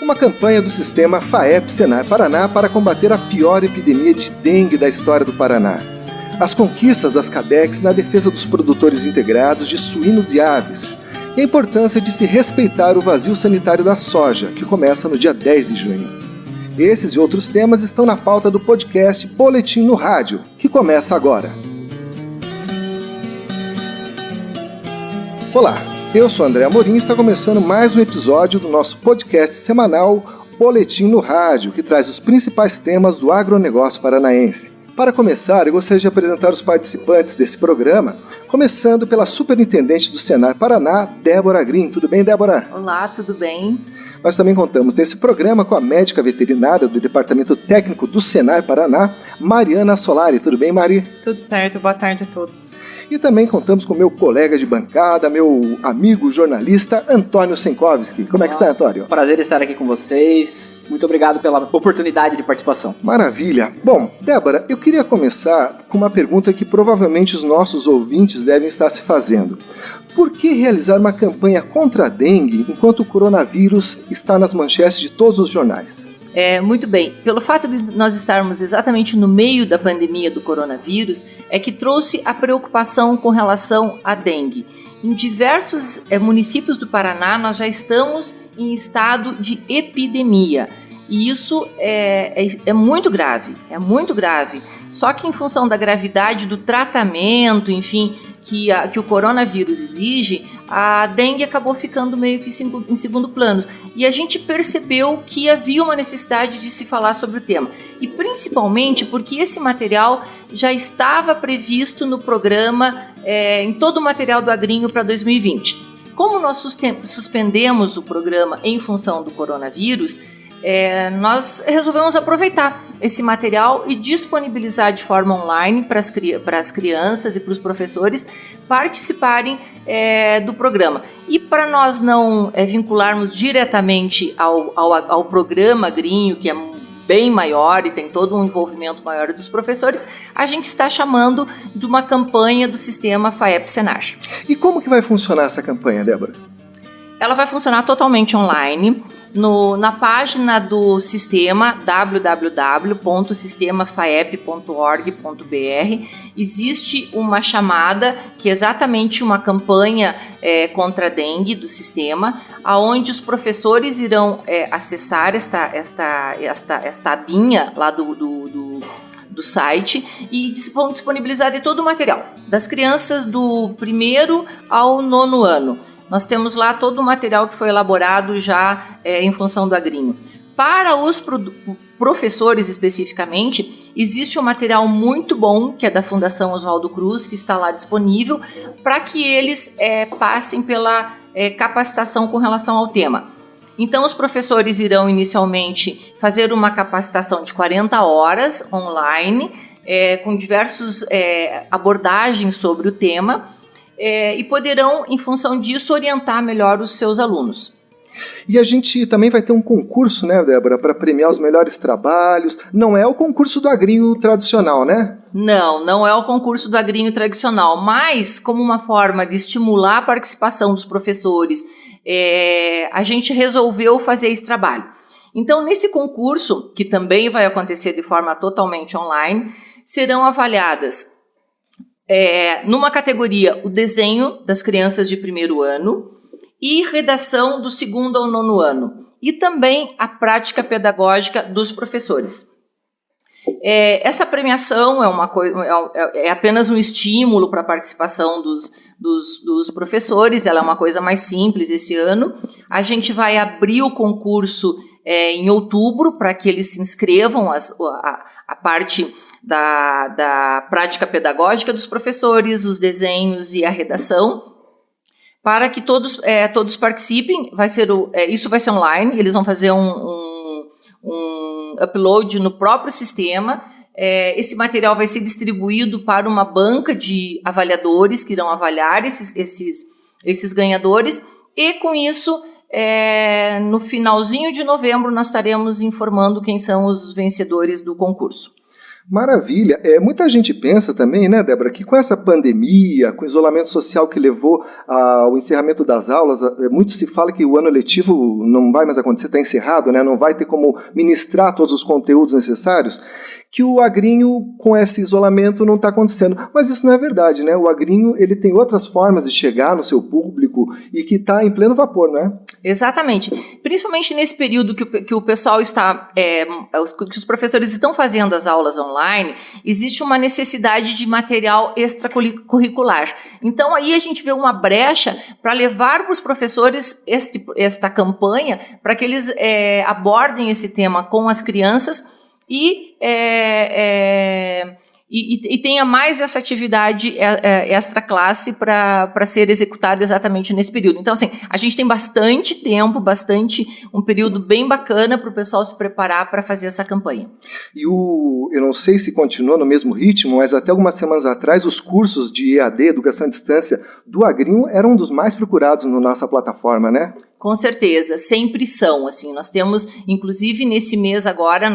Uma campanha do sistema FAEP-Senar Paraná para combater a pior epidemia de dengue da história do Paraná. As conquistas das CADECs na defesa dos produtores integrados de suínos e aves. E a importância de se respeitar o vazio sanitário da soja, que começa no dia 10 de junho. Esses e outros temas estão na pauta do podcast Boletim no Rádio, que começa agora. Olá, eu sou André Amorim e está começando mais um episódio do nosso podcast semanal Boletim no Rádio, que traz os principais temas do agronegócio paranaense. Para começar, eu gostaria de apresentar os participantes desse programa, começando pela superintendente do Senar Paraná, Débora Green. Tudo bem, Débora? Olá, tudo bem? Nós também contamos nesse programa com a médica veterinária do Departamento Técnico do Senar Paraná, Mariana Solari. Tudo bem, Mari? Tudo certo, boa tarde a todos. E também contamos com meu colega de bancada, meu amigo jornalista, Antônio Senkovski. Como é que está, Antônio? Prazer estar aqui com vocês. Muito obrigado pela oportunidade de participação. Maravilha. Bom, Débora, eu queria começar com uma pergunta que provavelmente os nossos ouvintes devem estar se fazendo. Por que realizar uma campanha contra a dengue enquanto o coronavírus está nas manchetes de todos os jornais? Muito bem. Pelo fato de nós estarmos exatamente no meio da pandemia do coronavírus, é que trouxe a preocupação com relação à dengue. Em diversos municípios do Paraná, nós já estamos em estado de epidemia. E isso é muito grave, Só que em função da gravidade do tratamento, enfim, que o coronavírus exige, a dengue acabou ficando meio que em segundo plano. E a gente percebeu que havia uma necessidade de se falar sobre o tema. E principalmente porque esse material já estava previsto no programa, em todo o material do Agrinho para 2020. Como nós suspendemos o programa em função do coronavírus, nós resolvemos aproveitar esse material e disponibilizar de forma online para as crianças e para os professores participarem do programa. E para nós não vincularmos diretamente ao programa Agrinho, que é bem maior e tem todo um envolvimento maior dos professores, a gente está chamando de uma campanha do sistema FAEP-Senar. E como que vai funcionar essa campanha, Débora? Ela vai funcionar totalmente online. Na página do sistema www.sistemafaep.org.br existe uma chamada que é exatamente uma campanha contra a dengue do sistema, aonde os professores irão acessar esta abinha lá do site e vão disponibilizar de todo o material, das crianças do 1º ao 9º ano. Nós temos lá todo o material que foi elaborado já em função do Agrinho. Para os professores especificamente, existe um material muito bom, que é da Fundação Oswaldo Cruz, que está lá disponível, para que eles passem pela capacitação com relação ao tema. Então, os professores irão inicialmente fazer uma capacitação de 40 horas online, com diversas abordagens sobre o tema, e poderão, em função disso, orientar melhor os seus alunos. E a gente também vai ter um concurso, né, Débora, para premiar os melhores trabalhos. Não é o concurso do Agrinho tradicional, né? Não é o concurso do Agrinho tradicional, mas como uma forma de estimular a participação dos professores, a gente resolveu fazer esse trabalho. Então, nesse concurso, que também vai acontecer de forma totalmente online, serão avaliadas numa categoria o desenho das crianças de 1º ano e redação do 2º ao 9º ano, e também a prática pedagógica dos professores. Essa premiação é apenas um estímulo para a participação dos professores, ela é uma coisa mais simples esse ano. A gente vai abrir o concurso em outubro para que eles se inscrevam, a parte da prática pedagógica dos professores, os desenhos e a redação, para que todos participem. Isso vai ser online, eles vão fazer um upload no próprio sistema. Esse material vai ser distribuído para uma banca de avaliadores que irão avaliar esses ganhadores, e com isso, no finalzinho de novembro, nós estaremos informando quem são os vencedores do concurso. Maravilha. Muita gente pensa também, né, Débora, que com essa pandemia, com o isolamento social que levou ao encerramento das aulas, muito se fala que o ano letivo não vai mais acontecer, está encerrado, né, não vai ter como ministrar todos os conteúdos necessários, que o agrinho, com esse isolamento, não está acontecendo. Mas isso não é verdade, né? O agrinho ele tem outras formas de chegar no seu público e que está em pleno vapor, não é? Exatamente. Principalmente nesse período que o pessoal está, que os professores estão fazendo as aulas online, existe uma necessidade de material extracurricular. Então aí a gente vê uma brecha para levar para os professores esta campanha, para que eles abordem esse tema com as crianças e tenha mais essa atividade extra classe para ser executada exatamente nesse período. Então, assim, a gente tem bastante tempo, um período bem bacana para o pessoal se preparar para fazer essa campanha. E eu não sei se continua no mesmo ritmo, mas até algumas semanas atrás, os cursos de EAD, Educação à Distância, do Agrinho, eram um dos mais procurados na nossa plataforma, né? Com certeza, sempre são, assim, nós temos, inclusive nesse mês agora,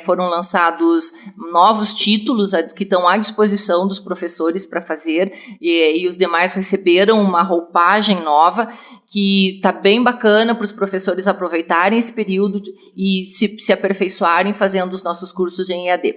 foram lançados novos títulos que estão à disposição dos professores para fazer, e os demais receberam uma roupagem nova, que está bem bacana para os professores aproveitarem esse período e se aperfeiçoarem fazendo os nossos cursos em EAD.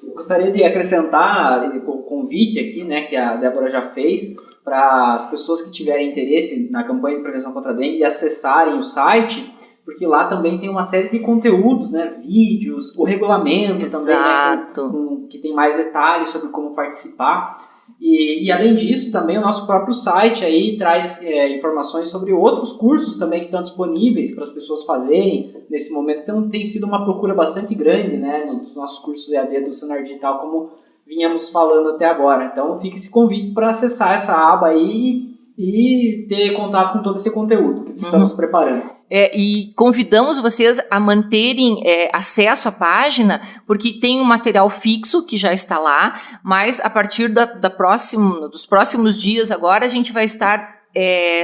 Eu gostaria de acrescentar o convite aqui, né, que a Débora já fez, para as pessoas que tiverem interesse na campanha de prevenção contra a dengue acessarem o site, porque lá também tem uma série de conteúdos, né, vídeos, o regulamento. Exato. Também, né, que tem mais detalhes sobre como participar. E além disso, também o nosso próprio site aí traz informações sobre outros cursos também que estão disponíveis para as pessoas fazerem nesse momento. Então tem sido uma procura bastante grande, né, nos nossos cursos EAD do Senar Digital, como vínhamos falando até agora. Então fica esse convite para acessar essa aba aí e ter contato com todo esse conteúdo que estamos preparando. E convidamos vocês a manterem acesso à página, porque tem um material fixo que já está lá, mas a partir dos próximos dias agora a gente vai estar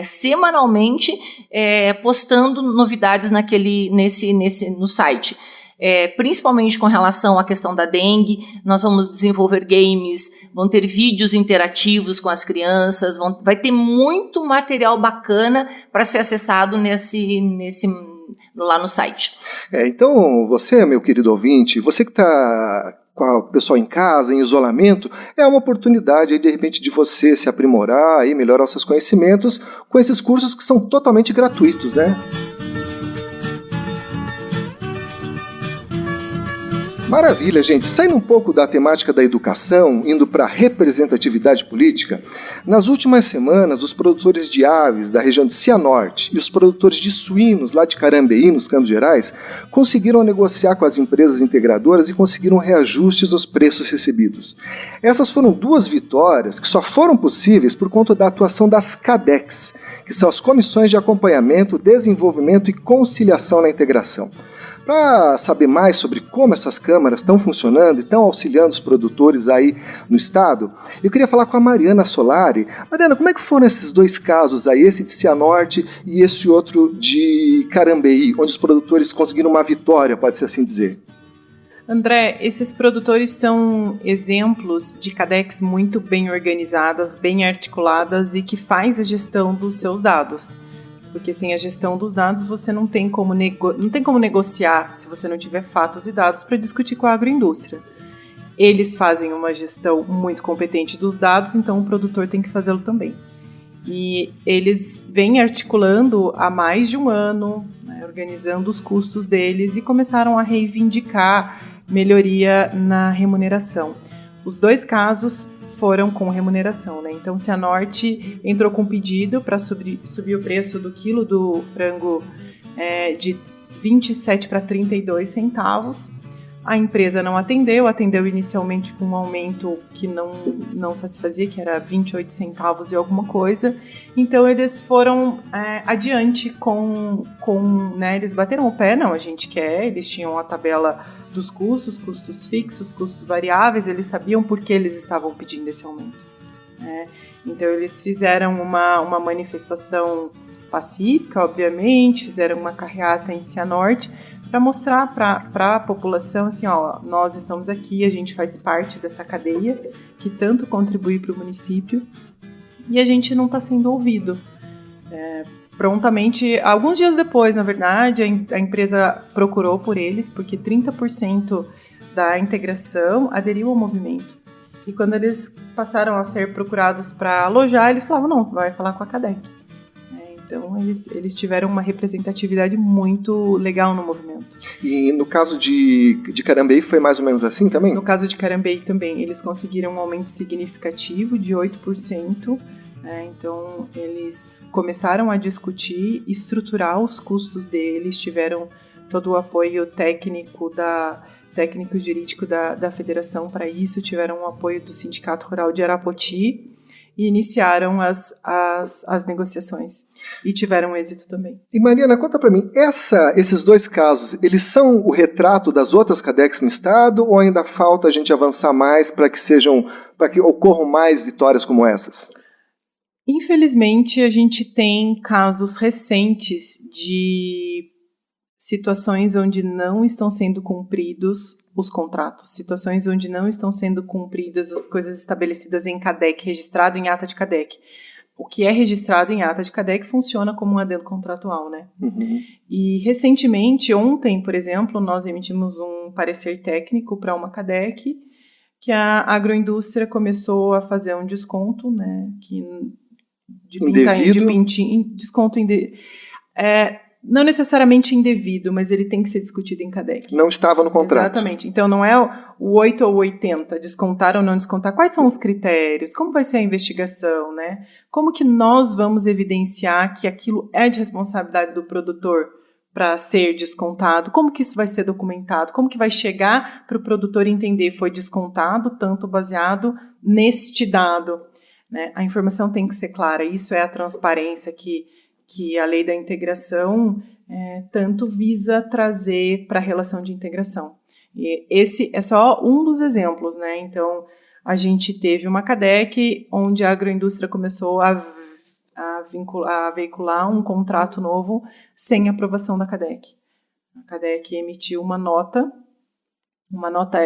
semanalmente postando novidades no site. Principalmente com relação à questão da dengue, nós vamos desenvolver games, vão ter vídeos interativos com as crianças, vai ter muito material bacana para ser acessado lá no site. Então, você, meu querido ouvinte, você que está com o pessoal em casa, em isolamento, é uma oportunidade aí, de repente, de você se aprimorar e melhorar os seus conhecimentos com esses cursos que são totalmente gratuitos, né? Maravilha, gente. Saindo um pouco da temática da educação, indo para a representatividade política, nas últimas semanas, os produtores de aves da região de Cianorte e os produtores de suínos lá de Carambeí, nos Campos Gerais, conseguiram negociar com as empresas integradoras e conseguiram reajustes aos preços recebidos. Essas foram duas vitórias que só foram possíveis por conta da atuação das CADECs, que são as Comissões de Acompanhamento, Desenvolvimento e Conciliação na Integração. Para saber mais sobre como essas câmaras estão funcionando e estão auxiliando os produtores aí no estado, eu queria falar com a Mariana Solari. Mariana, como é que foram esses dois casos aí, esse de Cianorte e esse outro de Carambeí, onde os produtores conseguiram uma vitória, pode-se assim dizer? André, esses produtores são exemplos de CADECs muito bem organizadas, bem articuladas e que faz a gestão dos seus dados. Porque sem a gestão dos dados você não tem como negociar se você não tiver fatos e dados para discutir com a agroindústria. Eles fazem uma gestão muito competente dos dados, então o produtor tem que fazê-lo também. E eles vêm articulando há mais de um ano, né, organizando os custos deles e começaram a reivindicar melhoria na remuneração. Os dois casos foram com remuneração, né? Então, Cianorte entrou com pedido para subir o preço do quilo do frango de 27 para 32 centavos. A empresa não atendeu inicialmente com um aumento que não satisfazia, que era 28 centavos e alguma coisa. Então, eles foram adiante né, eles bateram o pé, não, a gente quer, eles tinham a tabela dos custos fixos, custos variáveis, eles sabiam por que eles estavam pedindo esse aumento. Né? Então, eles fizeram uma manifestação pacífica, obviamente, fizeram uma carreata em Cianorte para mostrar para a população assim, ó, nós estamos aqui, a gente faz parte dessa cadeia que tanto contribui para o município e a gente não está sendo ouvido. Prontamente, alguns dias depois, na verdade, a empresa procurou por eles, porque 30% da integração aderiu ao movimento. E quando eles passaram a ser procurados para alojar, eles falavam, não, vai falar com a CADEC. Então, eles tiveram uma representatividade muito legal no movimento. E no caso de Carambeí foi mais ou menos assim também? No caso de Carambeí também, eles conseguiram um aumento significativo de 8%. Então, eles começaram a discutir, estruturar os custos deles, tiveram todo o apoio técnico e jurídico da federação para isso, tiveram o apoio do Sindicato Rural de Arapoti e iniciaram as negociações. E tiveram êxito também. E Mariana, conta para mim, esses dois casos, eles são o retrato das outras CADECs no estado ou ainda falta a gente avançar mais para que ocorram mais vitórias como essas? Infelizmente, a gente tem casos recentes de situações onde não estão sendo cumpridos os contratos, situações onde não estão sendo cumpridas as coisas estabelecidas em CADEC, registrado em ata de CADEC. O que é registrado em ata de CADEC funciona como um adendo contratual, né? Uhum. E recentemente, ontem, por exemplo, nós emitimos um parecer técnico para uma CADEC que a agroindústria começou a fazer um desconto, né? Desconto não necessariamente indevido, mas ele tem que ser discutido em CADEC. Não estava no contrato. Exatamente. Então, não é o 8 ou 80, descontar ou não descontar. Quais são os critérios? Como vai ser a investigação, né? Como que nós vamos evidenciar que aquilo é de responsabilidade do produtor para ser descontado? Como que isso vai ser documentado? Como que vai chegar para o produtor entender foi descontado, tanto baseado neste dado? Né? A informação tem que ser clara. Isso é a transparência que a lei da integração tanto visa trazer para a relação de integração. E esse é só um dos exemplos, né? Então, a gente teve uma CADEC onde a agroindústria começou a veicular um contrato novo sem aprovação da CADEC. A CADEC emitiu uma nota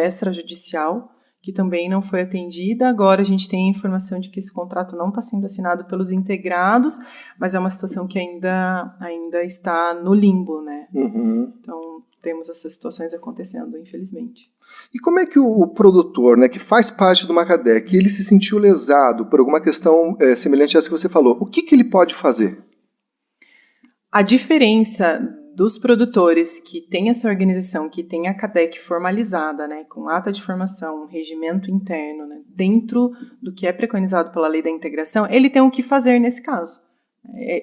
extrajudicial, que também não foi atendida. Agora a gente tem a informação de que esse contrato não está sendo assinado pelos integrados, mas é uma situação que ainda está no limbo, né? Uhum. Então, temos essas situações acontecendo, infelizmente. E como é que o produtor, né, que faz parte do CADEC, ele se sentiu lesado por alguma questão semelhante a essa que você falou? O que ele pode fazer? A diferença dos produtores que têm essa organização, que tem a CADEC formalizada, né, com ata de formação, um regimento interno, né, dentro do que é preconizado pela lei da integração, ele tem o que fazer nesse caso.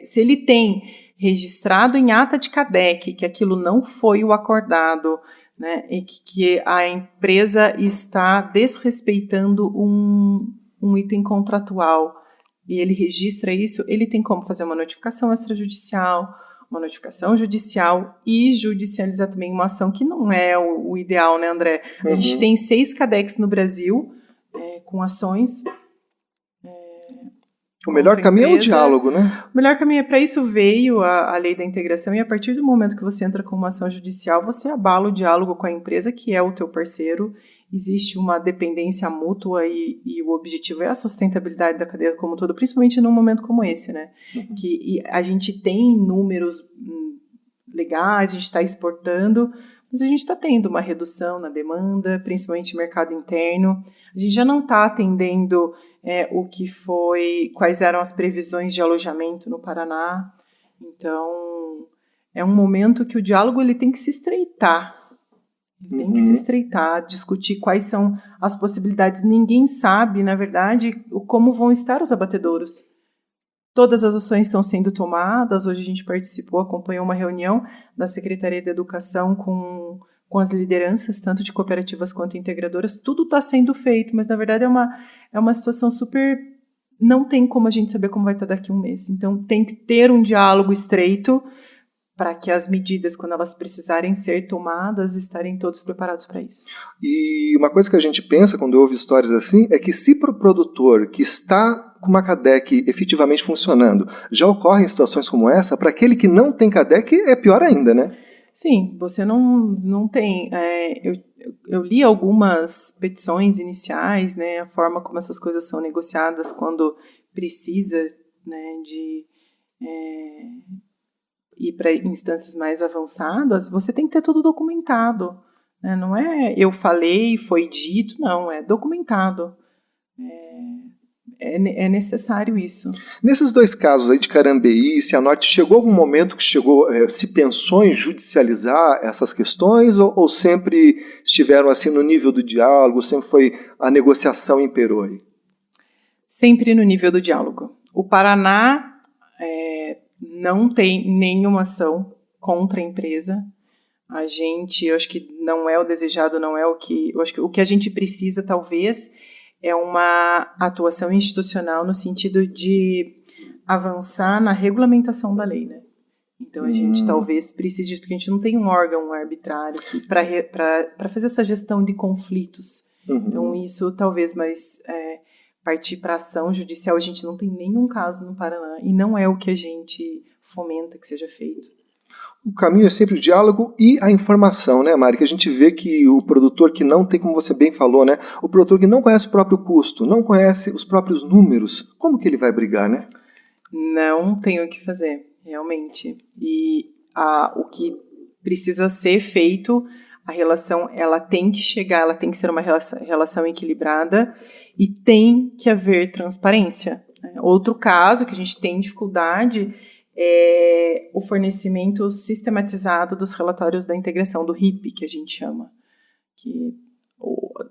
Se ele tem registrado em ata de CADEC que aquilo não foi o acordado, né, e que a empresa está desrespeitando um item contratual, e ele registra isso, ele tem como fazer uma notificação extrajudicial, uma notificação judicial e judicializar também uma ação que não é o ideal, né, André? Uhum. A gente tem 6 CADECs no Brasil com ações. O melhor caminho é o diálogo, né? O melhor caminho para isso veio a lei da integração, e a partir do momento que você entra com uma ação judicial, você abala o diálogo com a empresa, que é o teu parceiro. Existe uma dependência mútua e o objetivo é a sustentabilidade da cadeia como um todo, principalmente num momento como esse, né? Uhum. Que a gente tem números legais, a gente está exportando, mas a gente está tendo uma redução na demanda, principalmente no mercado interno. A gente já não está atendendo quais eram as previsões de alojamento no Paraná. Então, é um momento que o diálogo ele tem que se estreitar. Tem que se estreitar, discutir quais são as possibilidades. Ninguém sabe, na verdade, como vão estar os abatedouros. Todas as ações estão sendo tomadas. Hoje a gente acompanhou uma reunião da Secretaria de Educação com as lideranças, tanto de cooperativas quanto integradoras. Tudo está sendo feito, mas na verdade é uma situação super... Não tem como a gente saber como vai estar daqui a um mês. Então tem que ter um diálogo estreito para que as medidas, quando elas precisarem ser tomadas, estarem todos preparados para isso. E uma coisa que a gente pensa quando ouve histórias assim é que se para o produtor que está com uma CADEC efetivamente funcionando, já ocorrem situações como essa? Para aquele que não tem CADEC é pior ainda, né? Sim, você não tem. Eu li algumas petições iniciais, né, a forma como essas coisas são negociadas quando precisa, né, de ir para instâncias mais avançadas. Você tem que ter tudo documentado, né? Não é eu falei, foi dito, não, é documentado. É necessário isso. Nesses 2 casos aí de Carambeí e Cianorte, chegou algum momento que se pensou em judicializar essas questões ou sempre estiveram assim no nível do diálogo, sempre foi a negociação imperou aí? Sempre no nível do diálogo. O Paraná não tem nenhuma ação contra a empresa. Eu acho que não é o desejado, não é o que... Eu acho que o que a gente precisa, talvez, é uma atuação institucional no sentido de avançar na regulamentação da lei, né? Então a gente talvez precise disso, porque a gente não tem um órgão arbitrário para fazer essa gestão de conflitos. Então isso talvez, mas partir para ação judicial, a gente não tem nenhum caso no Paraná e não é o que a gente fomenta que seja feito. O caminho é sempre o diálogo e a informação, né, Mari? Que a gente vê que o produtor que não tem, como você bem falou, né? O produtor que não conhece o próprio custo, não conhece os próprios números, como que ele vai brigar, né? Não tem o que fazer, realmente. E o que precisa ser feito, a relação, ela tem que chegar, ela tem que ser uma relação equilibrada e tem que haver transparência. Outro caso que a gente tem dificuldade é o fornecimento sistematizado dos relatórios da integração, do RIP, que a gente chama. Que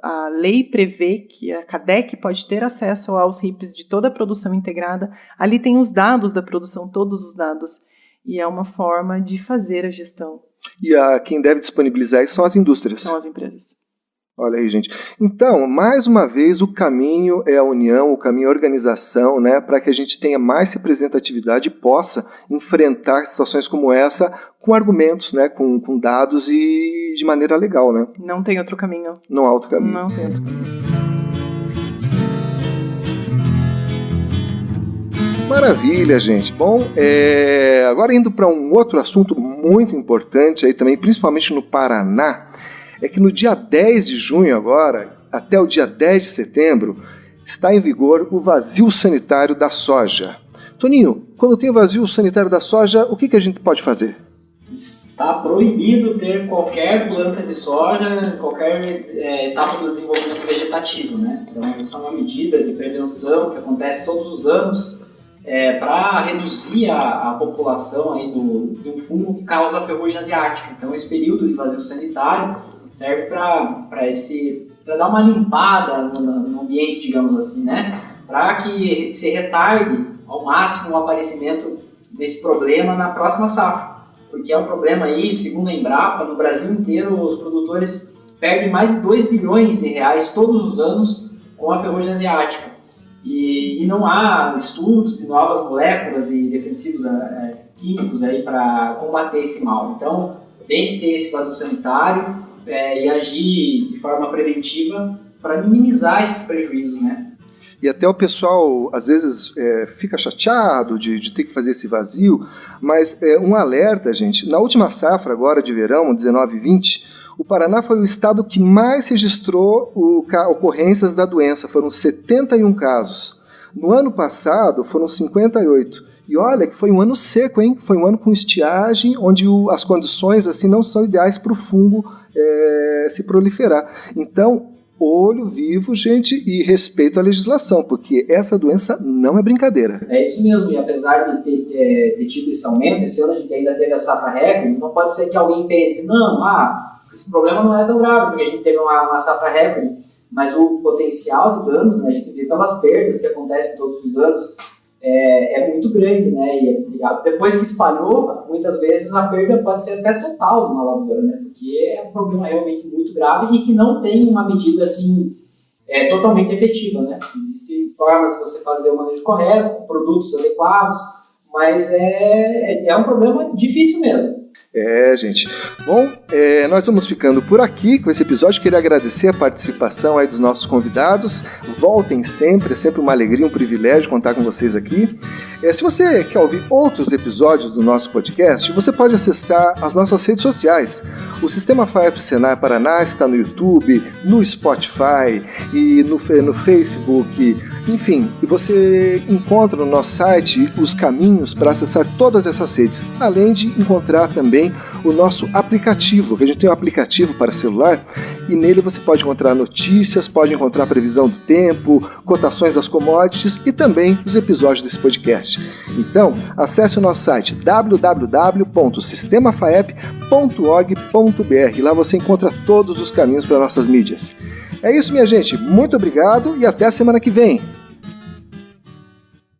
a lei prevê que a CADEC pode ter acesso aos RIPs de toda a produção integrada. Ali tem os dados da produção, todos os dados. E é uma forma de fazer a gestão. E quem deve disponibilizar isso são as indústrias. São as empresas. Olha aí, gente. Então, mais uma vez, o caminho é a união, o caminho é a organização, né, para que a gente tenha mais representatividade e possa enfrentar situações como essa com argumentos, né, com dados e de maneira legal, né? Não tem outro caminho. Não há outro caminho. Não tem outro caminho. Maravilha, gente. Bom, agora indo para um outro assunto muito importante aí também, principalmente no Paraná, é que no dia 10 de junho agora, até o dia 10 de setembro, está em vigor o vazio sanitário da soja. Toninho, quando tem o vazio sanitário da soja, o que a gente pode fazer? Está proibido ter qualquer planta de soja, qualquer etapa do desenvolvimento vegetativo, né? Então, isso é uma medida de prevenção que acontece todos os anos para reduzir a população aí de um fungo que causa a ferrugem asiática. Então, esse período de vazio sanitário serve para dar uma limpada no ambiente, digamos assim, né? Para que se retarde ao máximo o aparecimento desse problema na próxima safra. Porque é um problema aí, segundo a Embrapa, no Brasil inteiro os produtores perdem mais de 2 bilhões de reais todos os anos com a ferrugem asiática. E não há estudos de novas moléculas de defensivos químicos aí para combater esse mal. Então, tem que ter esse vazio sanitário e agir de forma preventiva para minimizar esses prejuízos, né? E até o pessoal, às vezes, fica chateado de ter que fazer esse vazio, mas um alerta, gente, na última safra agora de verão, 19 e 20, o Paraná foi o estado que mais registrou ocorrências da doença, foram 71 casos. No ano passado foram 58. E olha que foi um ano seco, hein? Foi um ano com estiagem, onde as condições assim não são ideais para o fungo se proliferar. Então, olho vivo, gente, e respeito à legislação, porque essa doença não é brincadeira. É isso mesmo, e apesar de ter tido esse aumento, esse ano a gente ainda teve a safra recorde, não pode ser que alguém pense, não, esse problema não é tão grave, porque a gente teve uma safra recorde, mas o potencial de danos, né, a gente vê pelas perdas que acontecem todos os anos, é muito grande, né? E depois que espalhou, muitas vezes a perda pode ser até total numa lavoura, né? Porque é um problema realmente muito grave e que não tem uma medida assim totalmente efetiva, né? Existem formas de você fazer o manejo correto, com produtos adequados, mas é um problema difícil mesmo. Gente. Bom, nós vamos ficando por aqui com esse episódio. Queria agradecer a participação aí dos nossos convidados. Voltem sempre, é sempre uma alegria, um privilégio contar com vocês aqui. Se você quer ouvir outros episódios do nosso podcast, você pode acessar as nossas redes sociais. O Sistema FAEP Senai Paraná está no YouTube, no Spotify e no Facebook. Enfim, você encontra no nosso site os caminhos para acessar todas essas redes, além de encontrar também o nosso aplicativo, que a gente tem um aplicativo para celular, e nele você pode encontrar notícias, pode encontrar previsão do tempo, cotações das commodities e também os episódios desse podcast. Então, acesse o nosso site www.sistemafaep.org.br. Lá você encontra todos os caminhos para nossas mídias. É isso, minha gente. Muito obrigado e até a semana que vem.